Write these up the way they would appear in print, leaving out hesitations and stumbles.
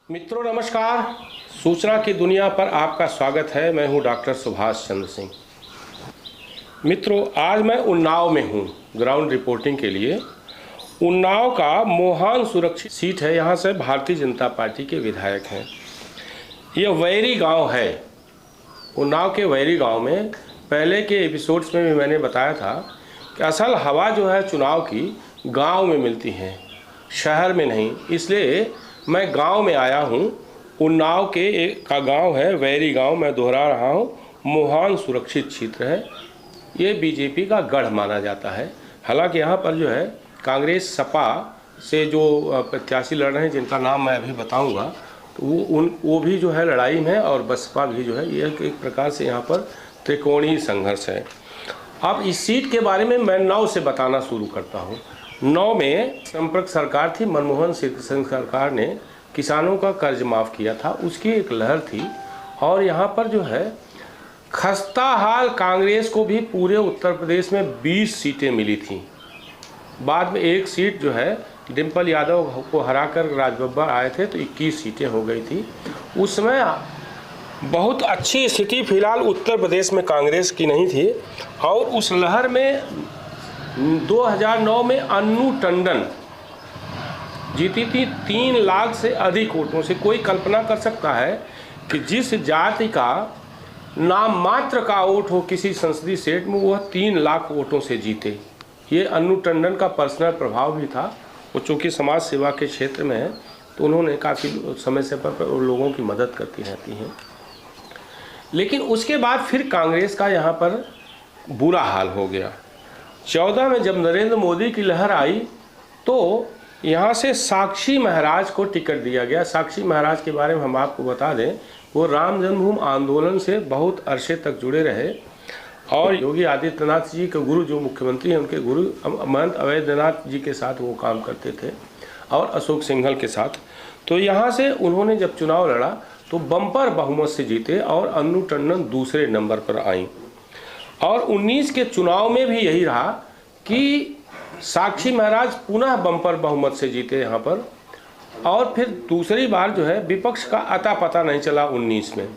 मित्रों नमस्कार। सूचना की दुनिया पर आपका स्वागत है। मैं हूं डॉक्टर सुभाष चंद्र सिंह। मित्रों, आज मैं उन्नाव में हूं ग्राउंड रिपोर्टिंग के लिए। उन्नाव का मोहान सुरक्षित सीट है। यहां से भारतीय जनता पार्टी के विधायक हैं। यह वैरी गांव है। उन्नाव के वैरी गांव में पहले के एपिसोड्स में भी मैंने बताया था कि असल हवा जो है चुनाव की गांव में मिलती है, शहर में नहीं। इसलिए मैं गांव में आया हूं। उन्नाव के एक का गांव है वैरी गांव। मैं दोहरा रहा हूं, मोहान सुरक्षित क्षेत्र है। ये बीजेपी का गढ़ माना जाता है। हालांकि यहाँ पर जो है कांग्रेस सपा से जो प्रत्याशी लड़ रहे हैं, जिनका नाम मैं अभी बताऊंगा, तो वो भी जो है लड़ाई में है, और बसपा भी जो है, ये एक प्रकार से यहाँ पर त्रिकोणीय संघर्ष है। अब इस सीट के बारे में मैं 9 से बताना शुरू करता हूँ। 9 में संपर्क सरकार थी। मनमोहन सिंह सरकार ने किसानों का कर्ज माफ़ किया था, उसकी एक लहर थी। और यहाँ पर जो है खस्ता हाल कांग्रेस को भी पूरे उत्तर प्रदेश में 20 सीटें मिली थी। बाद में एक सीट जो है डिम्पल यादव को हराकर राजबब्बर आए थे, तो 21 सीटें हो गई थी। उस समय बहुत अच्छी स्थिति फिलहाल उत्तर प्रदेश में कांग्रेस की नहीं थी। और उस लहर में 2009 में अन्नू टंडन जीती थी 3 लाख से अधिक वोटों से। कोई कल्पना कर सकता है कि जिस जाति का नाम मात्र का वोट हो किसी संसदीय सीट में, वह 3 लाख वोटों से जीते। ये अन्नू टंडन का पर्सनल प्रभाव भी था। वो चूँकि समाज सेवा के क्षेत्र में है, तो उन्होंने काफ़ी समय से पर लोगों की मदद करती रहती हैं। लेकिन उसके बाद फिर कांग्रेस का यहाँ पर बुरा हाल हो गया। 14 में जब नरेंद्र मोदी की लहर आई, तो यहाँ से साक्षी महाराज को टिकट दिया गया। साक्षी महाराज के बारे में हम आपको बता दें, वो राम जन्मभूमि आंदोलन से बहुत अरसे तक जुड़े रहे। और योगी आदित्यनाथ जी के गुरु, जो मुख्यमंत्री हैं, उनके गुरु महंत अवैधनाथ जी के साथ वो काम करते थे, और अशोक सिंघल के साथ। तो यहाँ से उन्होंने जब चुनाव लड़ा तो बम्पर बहुमत से जीते, और अन्नू टंडन दूसरे नंबर पर आई। और 19 के चुनाव में भी यही रहा कि साक्षी महाराज पुनः बम्पर बहुमत से जीते यहाँ पर। और फिर दूसरी बार जो है विपक्ष का अता पता नहीं चला 19 में।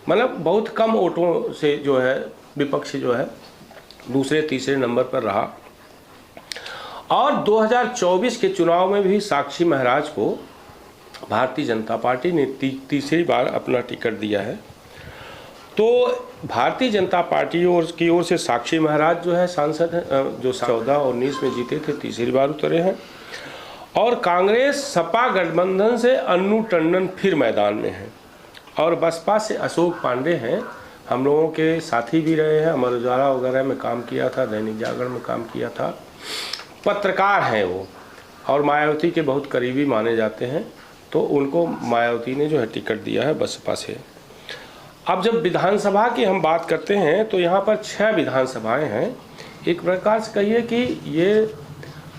मतलब बहुत कम वोटों से जो है विपक्ष जो है दूसरे तीसरे नंबर पर रहा। और 2024 के चुनाव में भी साक्षी महाराज को भारतीय जनता पार्टी ने तीसरी बार अपना टिकट दिया है। तो भारतीय जनता पार्टी की ओर से साक्षी महाराज जो है सांसद हैं, जो 14 और 19 में जीते थे, तीसरी बार उतरे हैं। और कांग्रेस सपा गठबंधन से अन्नू टंडन फिर मैदान में है। और बसपा से अशोक पांडे हैं, हम लोगों के साथी भी रहे हैं। अमर उजाला वगैरह में काम किया था, दैनिक जागरण में काम किया था, पत्रकार हैं वो, और मायावती के बहुत करीबी माने जाते हैं। तो उनको मायावती ने जो है टिकट दिया है बसपा से। अब जब विधानसभा की हम बात करते हैं, तो यहाँ पर 6 विधानसभाएं हैं। एक प्रकार से कहिए कि ये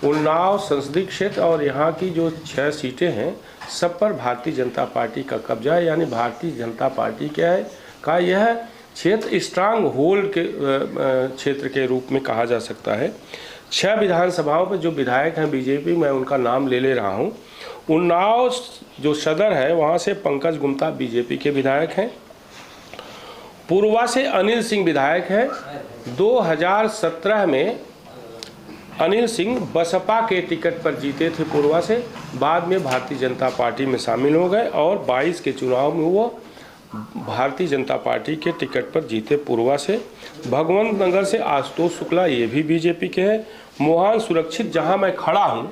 उन्नाव संसदीय क्षेत्र और यहाँ की जो 6 सीटें हैं, सब पर भारतीय जनता पार्टी का कब्जा है। यानी भारतीय जनता पार्टी क्या है का यह क्षेत्र स्ट्रांग होल्ड के क्षेत्र के रूप में कहा जा सकता है। 6 विधानसभाओं पर जो विधायक हैं बीजेपी, मैं उनका नाम ले रहा हूँ। उन्नाव जो सदर है, वहाँ से पंकज गुप्ता बीजेपी के विधायक हैं। पूर्वा से अनिल सिंह विधायक है। 2017 में अनिल सिंह बसपा के टिकट पर जीते थे पूर्वा से, बाद में भारतीय जनता पार्टी में शामिल हो गए, और 22 के चुनाव में वो भारतीय जनता पार्टी के टिकट पर जीते पूर्वा से। भगवंत नगर से आशुतोष शुक्ला, ये भी बीजेपी के हैं। मोहान सुरक्षित, जहां मैं खड़ा हूं,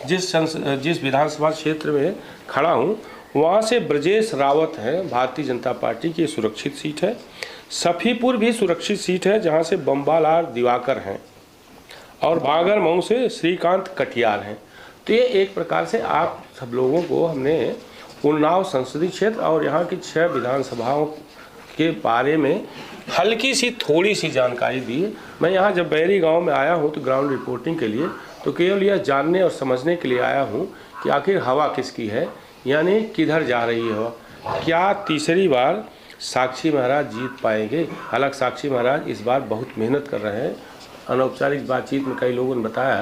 जिस विधानसभा क्षेत्र में खड़ा हूं, वहाँ से ब्रजेश रावत है, भारतीय जनता पार्टी की सुरक्षित सीट है। सफीपुर भी सुरक्षित सीट है, जहाँ से बम्बालाल दिवाकर हैं। और बागरमऊ से श्रीकांत कटियार हैं। तो ये एक प्रकार से आप सब लोगों को हमने उन्नाव संसदीय क्षेत्र और यहाँ की 6 विधानसभाओं के बारे में हल्की सी थोड़ी सी जानकारी दी। मैं यहाँ जब बैरी गांव में आया हूँ तो ग्राउंड रिपोर्टिंग के लिए, तो केवल यह जानने और समझने के लिए आया हूँ कि आखिर हवा किसकी है, यानी किधर जा रही है हवा। क्या तीसरी बार साक्षी महाराज जीत पाएंगे? हालांकि साक्षी महाराज इस बार बहुत मेहनत कर रहे हैं। अनौपचारिक बातचीत में कई लोगों ने बताया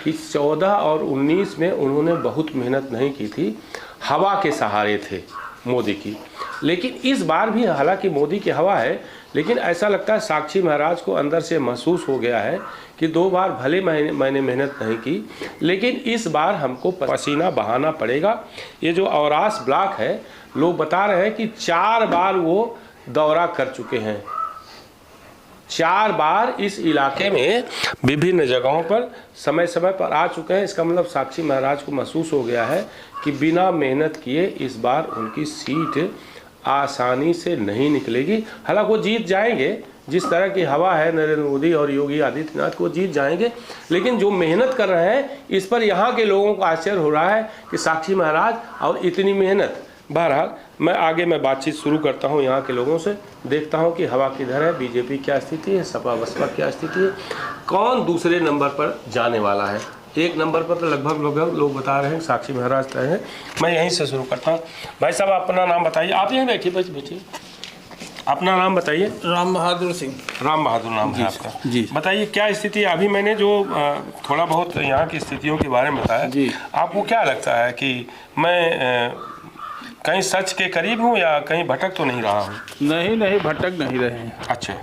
कि 14 और 19 में उन्होंने बहुत मेहनत नहीं की थी। हवा के सहारे थे मोदी की। लेकिन इस बार भी हालांकि मोदी की हवा है, लेकिन ऐसा लगता है साक्षी महाराज को अंदर से महसूस हो गया है कि 2 बार भले मैंने मेहनत नहीं की, लेकिन इस बार हमको पसीना बहाना पड़ेगा। ये जो औरास ब्लॉक है, लोग बता रहे हैं कि 4 बार वो दौरा कर चुके हैं, 4 बार इस इलाके में विभिन्न जगहों पर समय समय पर आ चुके हैं। इसका मतलब साक्षी महाराज को महसूस हो गया है कि बिना मेहनत किए इस बार उनकी सीट आसानी से नहीं निकलेगी। हालांकि वो जीत जाएंगे, जिस तरह की हवा है नरेंद्र मोदी और योगी आदित्यनाथ को जीत जाएंगे, लेकिन जो मेहनत कर रहे हैं इस पर यहाँ के लोगों को आश्चर्य हो रहा है कि साक्षी महाराज और इतनी मेहनत। बहरहाल मैं बातचीत शुरू करता हूँ यहाँ के लोगों से, देखता हूँ कि हवा किधर है, बीजेपी क्या स्थिति है, सपा बसपा क्या स्थिति है, कौन दूसरे नंबर पर जाने वाला है। 1 नंबर पर तो लगभग लोग बता रहे हैं साक्षी महाराज तय है। मैं यहीं से शुरू करता हूँ। भाई साहब अपना नाम बताइए। आप यहीं बैठिए, अपना नाम बताइए। राम बहादुर सिंह। राम बहादुर नाम है आपका जी। बताइए क्या स्थिति है अभी? मैंने जो थोड़ा बहुत यहाँ की स्थितियों के बारे में बताया जी, आपको क्या लगता है कि मैं कहीं सच के करीब हूँ या कहीं भटक तो नहीं रहा हूँ? नहीं, भटक नहीं रहे हैं। अच्छा,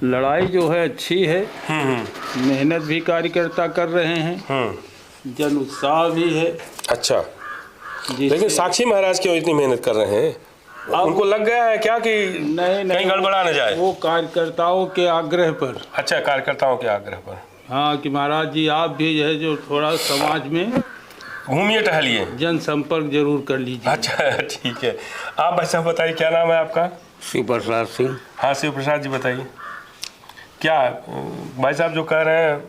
लड़ाई जो है अच्छी है, मेहनत भी कार्यकर्ता कर रहे हैं, जन उत्साह भी है। अच्छा, लेकिन साक्षी महाराज क्यों इतनी मेहनत कर रहे हैं? उनको लग गया है क्या कि नहीं कहीं गड़बड़ा न जाए? वो कार्यकर्ताओं के आग्रह पर। अच्छा, कार्यकर्ताओं के आग्रह पर। हाँ, कि महाराज जी आप भी जो है जो थोड़ा समाज में घूमिए टहलिए, जनसंपर्क जरूर कर लीजिए। अच्छा ठीक है। आप भाई साहब बताइए क्या नाम है आपका? शिव प्रसाद सिंह। हाँ शिव प्रसाद जी बताइए क्या भाई साहब जो कह रहे हैं?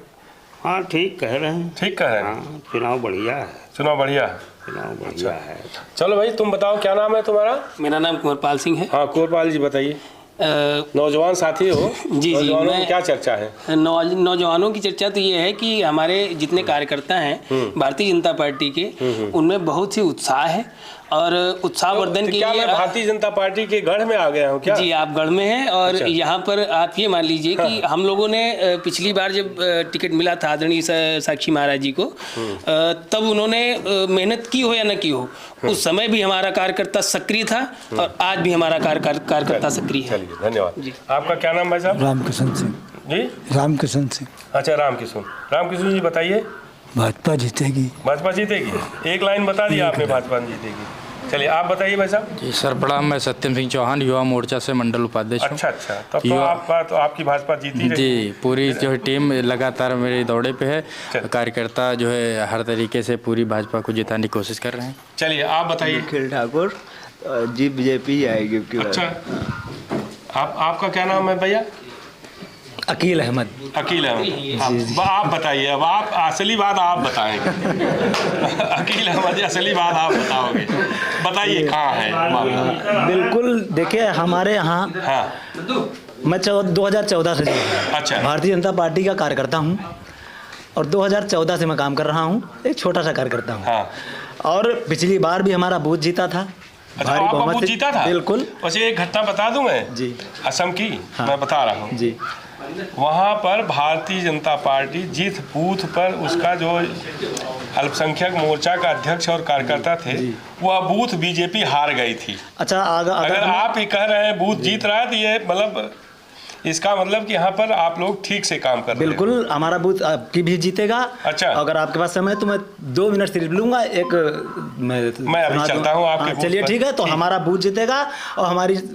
हाँ ठीक कह रहे हैं। ठीक कह रहे हैं। हाँ, चुनाव बढ़िया है। चुनाव बढ़िया अच्छा है। चलो भाई तुम बताओ क्या नाम है तुम्हारा? मेरा नाम कुंवरपाल सिंह है। हाँ कुंवरपाल जी बताइए। नौजवान साथी हो जी। नौजवानों में क्या चर्चा है? नौजवानों की चर्चा तो ये है कि हमारे जितने कार्यकर्ता हैं भारतीय जनता पार्टी के, उनमें बहुत ही उत्साह है और उत्साहवर्धन के लिए। मैं भारतीय जनता पार्टी के गढ़ में आ गया हूँ क्या? जी आप गढ़ में हैं और अच्छा। यहाँ पर आप ये मान लीजिए कि हम लोगों ने पिछली बार जब टिकट मिला था आदरणीय साक्षी महाराज जी को, तब उन्होंने मेहनत की हो या न की हो, उस समय भी हमारा कार्यकर्ता सक्रिय था और आज भी हमारा कार्यकर्ता सक्रिय है। धन्यवाद जी। आपका क्या नाम भाई साहब? रामकिशन सिंह जी। रामकिशन सिंह। अच्छा रामकिशन जी बताइए। भाजपा जीतेगी। भाजपा जीतेगी? एक लाइन बता दिया आपने, भाजपा जीतेगी। चलिए आप बताइए भाई साहब। जी सर प्रणाम, मैं सत्यम सिंह चौहान युवा मोर्चा से मंडल उपाध्यक्ष हूँ। अच्छा तब तो आपकी भाजपा जीती रही। जी पूरी जो है टीम लगातार मेरे दौरे पे है, कार्यकर्ता जो है हर तरीके से पूरी भाजपा को जिताने की कोशिश कर रहे हैं। चलिए आप बताइए। निखिल ठाकुर जी, बीजेपी आएगी। अच्छा आपका क्या नाम है भैया? अकील अहमद। अकील अहमद। आप बताइए, अब आप असली बात आप बताएंगे। अकील अहमद असली बात आप बताओगे, बताइए कहाँ है? बिल्कुल देखिए हमारे यहाँ मैं 2014 से अच्छा भारतीय जनता पार्टी का कार्यकर्ता हूँ और 2014 से मैं काम कर रहा हूँ, एक छोटा सा कार्यकर्ता हूँ। और पिछली बार भी हमारा बूथ जीता था। अच्छा, आपका बूथ जीता था? बिल्कुल। वैसे एक घटना बता दूं मैं जी, असम की। मैं बता रहा हूँ जी। वहाँ पर भारतीय जनता पार्टी जिस बूथ पर उसका जो अल्पसंख्यक मोर्चा का अध्यक्ष और कार्यकर्ता थे, वह बूथ बीजेपी हार गई थी। अच्छा अगर आप ही कह रहे हैं बूथ जीत रहा है तो ये मतलब इसका मतलब कि यहाँ पर आप लोग ठीक से काम कर रहे हैं। बिल्कुल हमारा बूथ आपकी भी जीतेगा। अच्छा, अगर आपके पास समय तो मैं 2 मिनट सिर्फ लूंगा। मैं अभी चलता हूँ आपके। चलिए ठीक है, तो हमारा बूथ जीतेगा और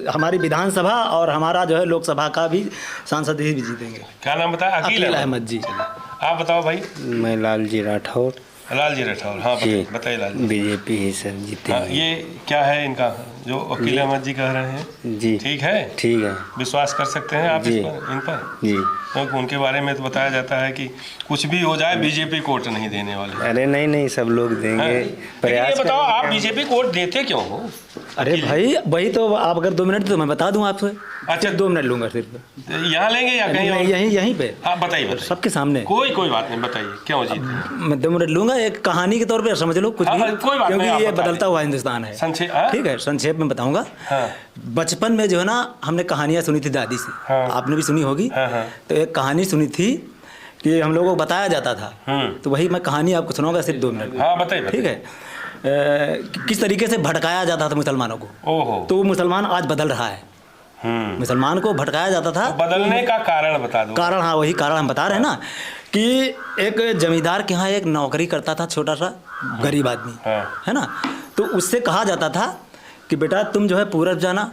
हमारी विधानसभा और हमारा जो है लोकसभा का भी सांसद ही भी जीतेंगे। क्या नाम बताया? अकील अहमद जी। आप बताओ भाई। मैं लालजी राठौर। लालजी राठौर। हाँ बताइए लालजी। बीजेपी ही सर जीते। ये क्या है इनका जो अकील अहमद जी कह रहे हैं? जी ठीक है। ठीक है, विश्वास कर सकते हैं आप इन पर? जी, क्योंकि उनके बारे में तो बताया जाता है कि कुछ भी हो जाए बीजेपी को वोट नहीं देने वाले। अरे नहीं सब लोग देंगे। प्रयास ये बताओ आप बीजेपी को वोट देते क्यों हो? अरे भाई वही तो, आप अगर 2 मिनट तो मैं बता दूं आपसे। अच्छा 2 मिनट लूंगा सिर्फ। यहाँ लेंगे या कहीं? यहीं पे। हाँ बताइए सबके सामने। कोई बात नहीं, बताइए क्यों जीते? मैं 2 मिनट लूंगा, एक कहानी के तौर पे समझ लो कुछ भी, कोई बात नहीं, क्योंकि ये बदलता हुआ हिंदुस्तान है। ठीक है, संक्षेप में बताऊंगा। बचपन में जो है ना हमने कहानियां सुनी थी दादी से, आपने भी सुनी होगी। तो एक कहानी सुनी थी कि हम लोगों को बताया जाता था, तो वही मैं कहानी आपको सुनाऊंगा सिर्फ 2 मिनट। हाँ बताइए। ठीक है, किस तरीके से भटकाया जाता था मुसलमानों को। ओहो। तो वो मुसलमान आज बदल रहा है। मुसलमान को भटकाया जाता था। बदलने का कारण बता दो। कारण, हाँ वही कारण हम बता रहे हैं ना, कि एक जमींदार के यहाँ एक नौकरी करता था छोटा सा गरीब आदमी, है ना। तो उससे कहा जाता था कि बेटा तुम जो है पूरब जाना,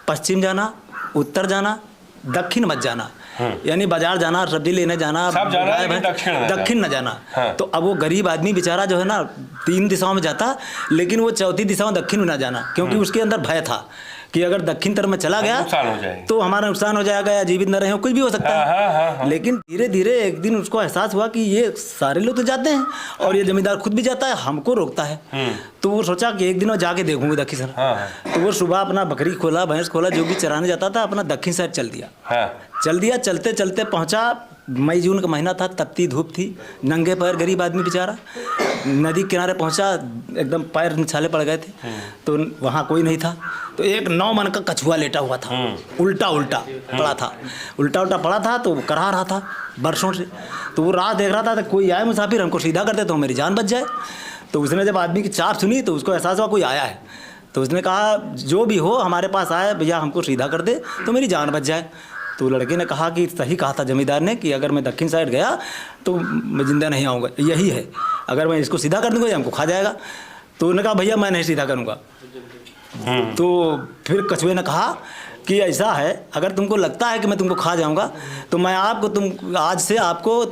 पश्चिम जाना, उत्तर जाना, दक्षिण मत जाना। यानी बाजार जाना, सब्जी लेने जाना, सब जाना है, दक्षिण न जाना। तो अब वो गरीब आदमी बेचारा जो है ना 3 दिशाओं में जाता, लेकिन वो चौथी दिशा में दक्षिण में ना जाना, क्योंकि उसके अंदर भय था कि अगर दक्षिण तरफ में चला गया तो हमारा नुकसान हो जाएगा या जीवित न रहे, कुछ भी हो सकता है। लेकिन धीरे धीरे एक दिन उसको एहसास हुआ कि ये सारे लोग तो जाते हैं और ये जमींदार खुद भी जाता है, हमको रोकता है। तो वो सोचा कि एक दिन वो जाके देखूंगा दक्षिण साइड। तो वो सुबह अपना बकरी खोला, भैंस खोला, जो भी चराने जाता था, अपना दक्षिण साइड चल दिया। चलते चलते पहुंचा, मई जून का महीना था, तपती धूप थी, नंगे पैर गरीब आदमी बेचारा नदी किनारे पहुंचा, एकदम पैर निछाले पड़ गए थे। तो वहाँ कोई नहीं था। तो एक 9 मन का कछुआ लेटा हुआ था, उल्टा पड़ा था, उल्टा पड़ा था। तो करा रहा था बरसों से। तो वो राह देख रहा था तो कोई आए मुसाफिर, हमको सीधा कर दे तो मेरी जान बच जाए। तो उसने जब आदमी की चाप सुनी तो उसको एहसास हुआ कोई आया है। तो उसने कहा जो भी हो हमारे पास आए भैया, हमको सीधा कर दे तो मेरी जान बच जाए। तो लड़के ने कहा कि सही कहा था जमींदार ने कि अगर मैं दक्षिण साइड गया तो मैं जिंदा नहीं आऊँगा, यही है, अगर मैं इसको सीधा कर दूँगा ये हमको खा जाएगा। तो उन्होंने कहा भैया मैं नहीं सीधा करूँगा। तो फिर कछुए ने कहा कि ऐसा है, अगर तुमको लगता है कि मैं तुमको खा जाऊँगा तो मैं आज से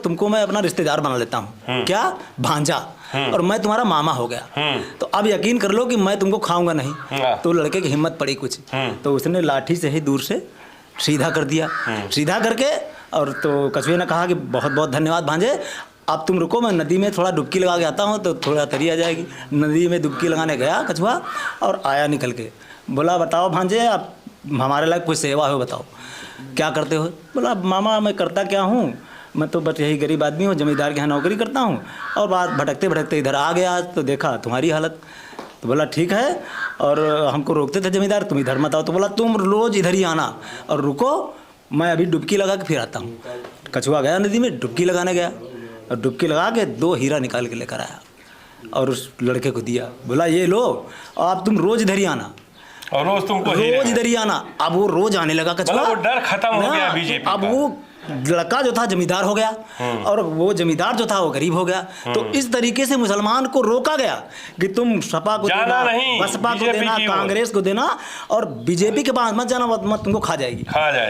तुमको मैं अपना रिश्तेदार बना लेता हूँ। क्या? भांजा। और मैं तुम्हारा मामा हो गया। तो अब यकीन कर लो कि मैं तुमको खाऊंगा नहीं। तो लड़के की हिम्मत पड़ी कुछ, तो उसने लाठी से ही दूर से सीधा कर दिया। सीधा करके और तो कछुए ने कहा कि बहुत बहुत धन्यवाद भांजे, अब तुम रुको, मैं नदी में थोड़ा डुबकी लगा के आता हूँ तो थोड़ा तरी आ जाएगी। नदी में डुबकी लगाने गया कछुआ और आया निकल के। बोला बताओ भांजे, आप हमारे लायक कोई सेवा हो बताओ, क्या करते हो? बोला मामा मैं करता क्या हूँ, मैं तो बस यही गरीब आदमी हूँ, जमींदार के यहाँ नौकरी करता हूँ, और बात भटकते भटकते इधर आ गया तो देखा तुम्हारी हालत। तो बोला ठीक है, और हमको रोकते थे जमींदार, तुम इधर मत आओ। तो बोला तुम रोज़ इधर ही आना और रुको, मैं अभी डुबकी लगा के फिर आता हूँ। कछुआ गया नदी में, डुबकी लगाने गया और डुबकी लगा के 2 हीरा निकाल के लेकर आया और उस लड़के को दिया। बोला ये लो, अब तुम रोज़ इधर ही आना और रोज़ इधर ही आना। अब वो रोज़ आने लगा कछुआ, वो डर खत्म हो गया बीजेपी का। अब वो लड़का जो था जमींदार हो गया और वो जमींदार जो था वो गरीब हो गया। तो इस तरीके से मुसलमान को रोका गया कि तुम सपा को देना, बसपा को देना, कांग्रेस को देना, और बीजेपी के पास मत जाना, मत तुमको खा जाएगी।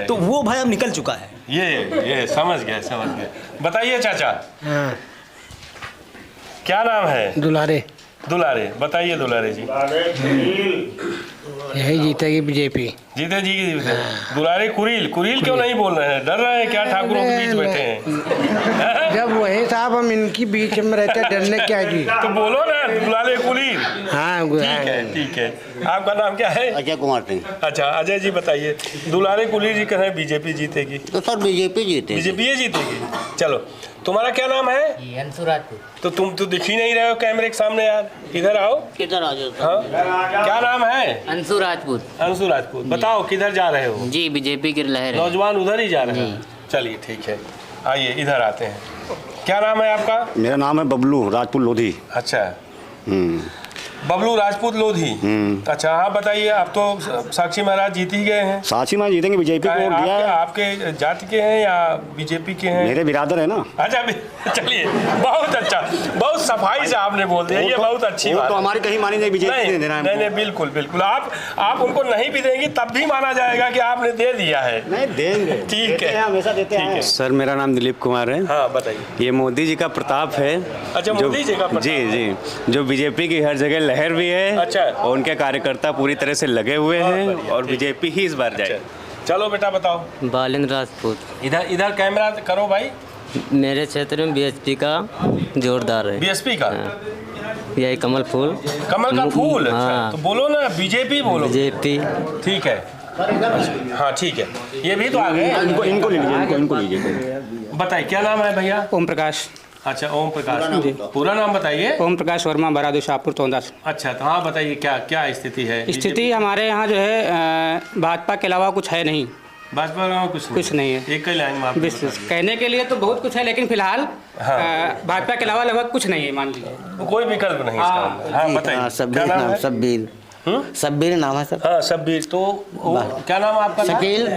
तो वो भय अब निकल चुका है। ये समझ गए। बताइए चाचा, क्या नाम है? दुलारे। बताइए दुलारे जी। यही जीतेगी बीजेपी। जीतेगी। दुलारे कुरील क्यों नहीं बोल रहे हैं? डर रहे हैं क्या? ठाकुरों के बीच बैठे हैं। जब वही साहब हम इनकी बीच में रहते डरने क्या जी? तो बोलो ना दुलारे कुरील। हाँ ठीक है। आपका नाम क्या है? अजय कुमार सिंह। अच्छा अजय जी बताइए, दुलारे कुरील जी कह रहे हैं बीजेपी जीतेगी। तो सर बीजेपी जीतेगी। चलो तुम्हारा क्या नाम है? अंशु राजपूत। तो तुम तो दिख ही नहीं रहे हो कैमरे के सामने यार, इधर आओ। किधर आ जाओ? हाँ? क्या नाम है? अंशु राजपूत। बताओ किधर जा रहे हो? जी बीजेपी की लहर है। नौजवान उधर ही जा रहे हैं। चलिए ठीक है, आइए इधर आते हैं। क्या नाम है आपका? मेरा नाम है बबलू राजपूत लोधी। अच्छा बबलू राजपूत लोधी। अच्छा हाँ बताइए, आप तो साक्षी महाराज जीत ही गए हैं। साक्षी महाराज जीतेंगे, बीजेपी को वोट दिया है। आपके जाति के हैं या बीजेपी के हैं? मेरे बिरादर है ना। अच्छा चलिए, बहुत अच्छा, बहुत सफाई से आपने बोल दिया, ये बहुत अच्छी बात। तो हमारी कहीं मानी नहीं, बीजेपी नहीं बिल्कुल। आप उनको नहीं भी देंगे तब भी माना जाएगा कि आपने दे दिया है। नहीं देंगे, ठीक है, हमेशा देते हैं। सर मेरा नाम दिलीप कुमार है। हाँ बताइए। ये मोदी जी का प्रताप है। अच्छा मोदी जी का प्रताप। जी, जो बीजेपी की हर जगह लहर भी है। अच्छा। और उनके कार्यकर्ता पूरी तरह से लगे हुए हैं और बीजेपी ही इस बार जाए। चलो बेटा बताओ। बालेंद्र राजपूत। इधर कैमरा करो भाई। मेरे क्षेत्र में बीएसपी का जोरदार है। बीएसपी का यही कमल का फूल। अच्छा, तो बोलो ना बीजेपी बोलो। बीजेपी। ठीक है, हाँ ठीक है, ये भी तो आ गए। इनको लीजिए। बताइए क्या नाम है भैया? ओम प्रकाश। अच्छा ओम प्रकाश, पूरा नाम बताइए। ओम प्रकाश वर्मा, बरादू शाहपुर तोंदा। अच्छा तो हाँ बताइए क्या स्थिति है? स्थिति हमारे यहाँ जो है भाजपा के अलावा कुछ है नहीं। भाजपा में कुछ नहीं है। एक ही लाइन में आप कहने के लिए तो बहुत कुछ है, लेकिन फिलहाल भाजपा के अलावा लगभग कुछ नहीं है, मान लीजिए कोई विकल्प नहीं इसका। हाँ बताइए। शब्बीर नाम है सर। हाँ शब्बीर। तो क्या नाम है आपका? शकील।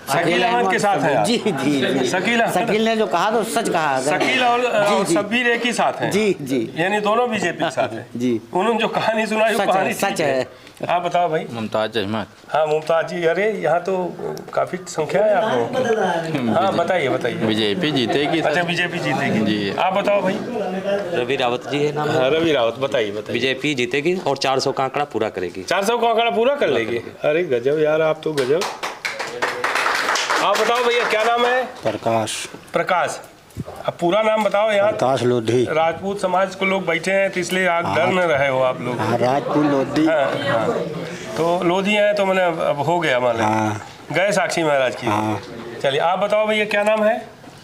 शकील अहमद के साथ है जी जी। शकील ने जो कहा तो सच कहा। शकील और शब्बीर एक ही साथ है? जी जी। यानी दोनों बीजेपी के साथ है जी। उन्होंने जो कहानी सुनाई वो कहानी सच है। आप बताओ भाई। मुमताज अहमद। हाँ मुमताज जी। अरे यहाँ तो काफी संख्या है आप लोगों की। हाँ बताइए बताइए। बीजेपी जीतेगी। अच्छा बीजेपी जीतेगी जी। आप बताओ भाई। रवि रावत जी है नाम। हाँ रवि रावत। बताइए बताइए। बीजेपी जीतेगी और 400 का आंकड़ा पूरा करेगी। 400 का आंकड़ा पूरा कर लेगी। अरे गजब यार, आप तो गजब। आप बताओ भैया क्या नाम है? प्रकाश। प्रकाश। अब पूरा नाम बताओ यार। प्रकाश लोधी। राजपूत समाज को लोग बैठे हैं तो इसलिए आप डर न रहे हो आप लोग। राजपूत लोधी। हाँ। तो लोधी हैं तो मैंने अब हो गया मान गए साक्षी महाराज की। चलिए आप बताओ भैया क्या नाम है?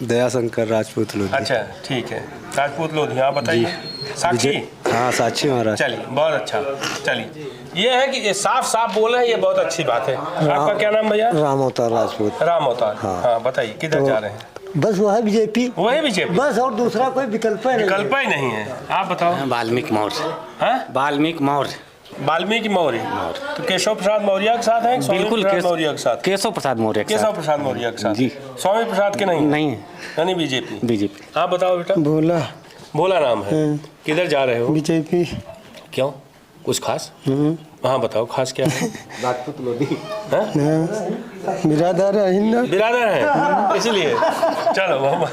दयाशंकर राजपूत लोधी। अच्छा ठीक है, राजपूत लोधी। आप बताइए। साक्षी। हाँ साक्षी महाराज। चलिए बहुत अच्छा। चलिए ये है कि ये साफ साफ बोले हैं, ये बहुत अच्छी बात है। आपका क्या नाम भैया? राम अवतार राजपूत। राम अवतार। हाँ बताइए किधर जा रहे हैं? बस वो है बीजेपी। वही बीजेपी बस, और दूसरा कोई विकल्प है नहीं। विकल्प ही नहीं है। आप बताओ। वाल्मीकि मौर्य। हाँ वाल्मीकि मौर्य। वाल्मीकि मौर्य। तो केशव प्रसाद मौर्य के साथ है? बिल्कुल मौर्य के साथ। केशव प्रसाद मौर्य के केशव साथ। प्रसाद मौर्य के साथ जी। स्वामी प्रसाद के नहीं? नहीं है। यानी बीजेपी। बीजेपी। आप बताओ बेटा। बोला। भोला नाम है। किधर जा रहे हो? बीजेपी। क्यों, कुछ खास? हाँ बताओ खास क्या है? राजपूत लोधी। बिरादर है इसलिए। चलो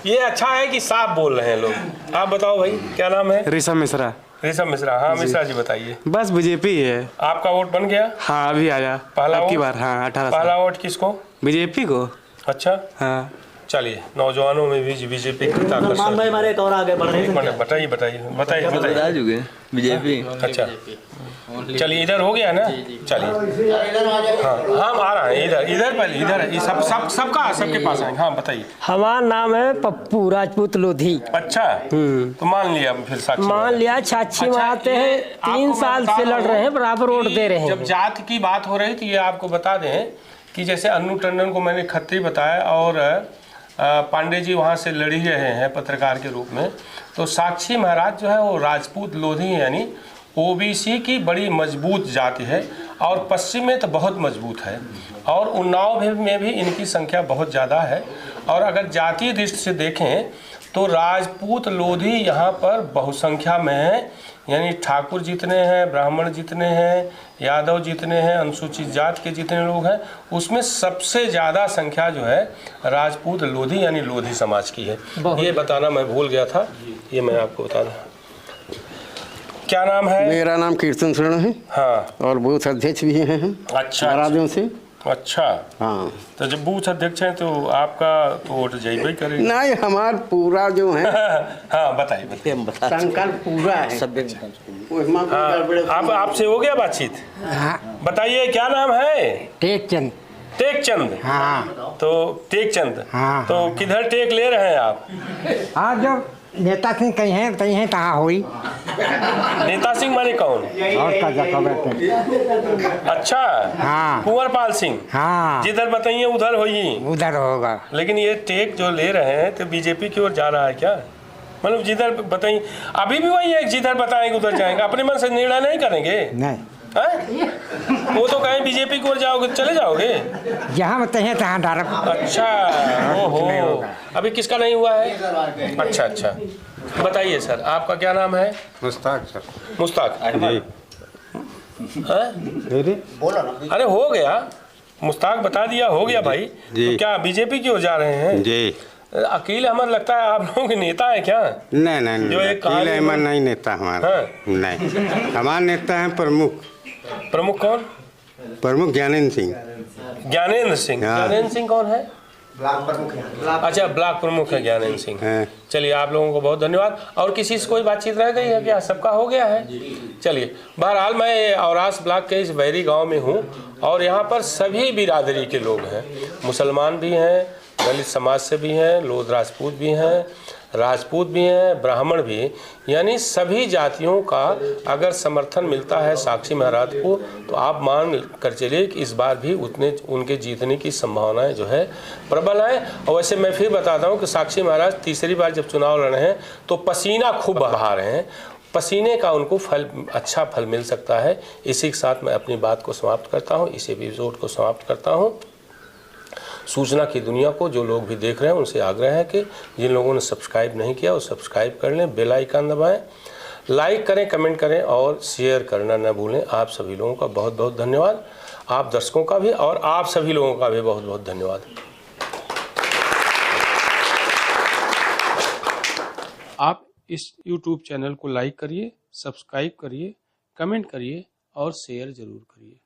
ये अच्छा है कि साफ बोल रहे हैं लोग। आप बताओ भाई क्या नाम है? ऋषभ मिश्रा। ऋषभ मिश्रा। हाँ मिश्रा जी बताइए। बस बीजेपी है। आपका वोट बन गया? हाँ अभी आया पहला अब की वोट? बार। हाँ 18 पहला वोट किसको? बीजेपी को। अच्छा हाँ चलिए, नौजवानों में भी बीजेपी की ताकत। मान भाई हमारे एक और आगे बढ़ रहे हैं। बताइए बताइए बताइए बताइए। बीजेपी। अच्छा चलिए इधर हो गया ना? चलिए हाँ हम आ रहे हैं इधर। इधर पहले इधर सबके पास आएंगे। हाँ बताइए। हमारा नाम है पप्पू राजपूत लोधी। अच्छा तो मान लिया फिर साक्षी। मान लिया साक्षी मारते हैं। 3 साल से लड़ रहे हैं, बराबर वोट दे रहे हैं। जब जात की बात हो रही थी, ये आपको बता दें कि जैसे अन्नू टंडन को मैंने खत्री बताया और पांडे जी वहाँ से लड़ ही रहे हैं पत्रकार के रूप में, तो साक्षी महाराज जो है वो राजपूत लोधी यानी ओबीसी की बड़ी मजबूत जाति है और पश्चिम में तो बहुत मजबूत है और उन्नाव में भी इनकी संख्या बहुत ज़्यादा है। और अगर जातीय दृष्टि से देखें तो राजपूत लोधी यहाँ पर बहुसंख्या में है, यानी ठाकुर जितने हैं, ब्राह्मण जितने हैं, यादव जितने हैं, अनुसूचित जात के जितने लोग हैं, उसमें सबसे ज़्यादा संख्या जो है राजपूत लोधी यानी लोधी समाज की है। ये बताना मैं भूल गया था, ये मैं आपको बता दूँ। क्या नाम है? मेरा नाम कीर्तन शरण है। हाँ। और बूथ अध्यक्ष भी हैं हम। अच्छा महाराजों से। अच्छा हाँ। तो जब बूथ अध्यक्ष हैं तो आपका तो वोट जाइए करेगा? नहीं, हमारा पूरा जो है हाँ बताइए। संकल्प पूरा है। आप आपसे हो गया बातचीत? बताइए क्या नाम है? टेकचंद। टेकचंद। हाँ। तो टेकचंद। हाँ। तो किधर टेक ले रहे हैं आप? हाँ, जो नेता सिंह कहीं हैं कहाँ हुई। नेता सिंह माने कौन? और का अच्छा हाँ। कुंवरपाल सिंह। हाँ। जिधर बताइए उधर होगी। उधर होगा। लेकिन ये टेक जो ले रहे हैं तो बीजेपी की ओर जा रहा है क्या? मतलब जिधर बताइए, अभी भी वही है, जिधर बताएंगे उधर जाएंगे, अपने मन से निर्णय नहीं करेंगे। नहीं है? वो तो कहें बीजेपी की ओर जाओगे चले जाओगे? जहाँ बताइए तहाँ डायरेक्ट। अच्छा ओहो, अभी किसका नहीं हुआ है? अच्छा अच्छा बताइए सर, आपका क्या नाम है? मुश्ताक सर। मुश्ताक। अरे हो गया, मुश्ताक बता दिया, हो गया भाई। तो क्या बीजेपी की ओर जा रहे हैं? जी। अकील अहमद लगता है आप लोगों के नेता है क्या? नहीं जो एक अकील अहमद नहीं नेता हमारा। हाँ। नहीं, हमारा नेता है प्रमुख। प्रमुख कौन? प्रमुख ज्ञानेंद्र सिंह। ज्ञानेंद्र सिंह। हाँ। ज्ञानेंद्र सिंह कौन है? ब्लॉक प्रमुख है। अच्छा ब्लॉक प्रमुख है ज्ञानेंद्र सिंह। हाँ। चलिए आप लोगों को बहुत धन्यवाद। और किसी से कोई बातचीत रह गई है क्या? सबका हो गया है? चलिए बहरहाल मैं औरास ब्लॉक के इस बैरी गांव में हूँ और यहाँ पर सभी बिरादरी के लोग हैं, मुसलमान भी हैं, दलित समाज से भी हैं, लोध राजपूत भी हैं, राजपूत भी हैं, ब्राह्मण भी, यानी सभी जातियों का अगर समर्थन मिलता है साक्षी महाराज को, तो आप मान कर चलिए कि इस बार भी उतने उनके जीतने की संभावनाएं जो है प्रबल हैं। और वैसे मैं फिर बताता हूं कि साक्षी महाराज तीसरी बार जब चुनाव लड़ रहे हैं तो पसीना खूब बहा रहे हैं, पसीने का उनको अच्छा फल मिल सकता है। इसी के साथ मैं अपनी बात को समाप्त करता हूँ, इस एपिसोड को समाप्त करता हूँ। सूचना की दुनिया को जो लोग भी देख रहे हैं उनसे आग्रह है कि जिन लोगों ने सब्सक्राइब नहीं किया वो सब्सक्राइब कर लें, बेल आइकन दबाएं, लाइक करें, कमेंट करें और शेयर करना न भूलें। आप सभी लोगों का बहुत बहुत धन्यवाद, आप दर्शकों का भी और आप सभी लोगों का भी बहुत बहुत धन्यवाद। आप इस YouTube चैनल को लाइक करिए, सब्सक्राइब करिए, कमेंट करिए और शेयर ज़रूर करिए।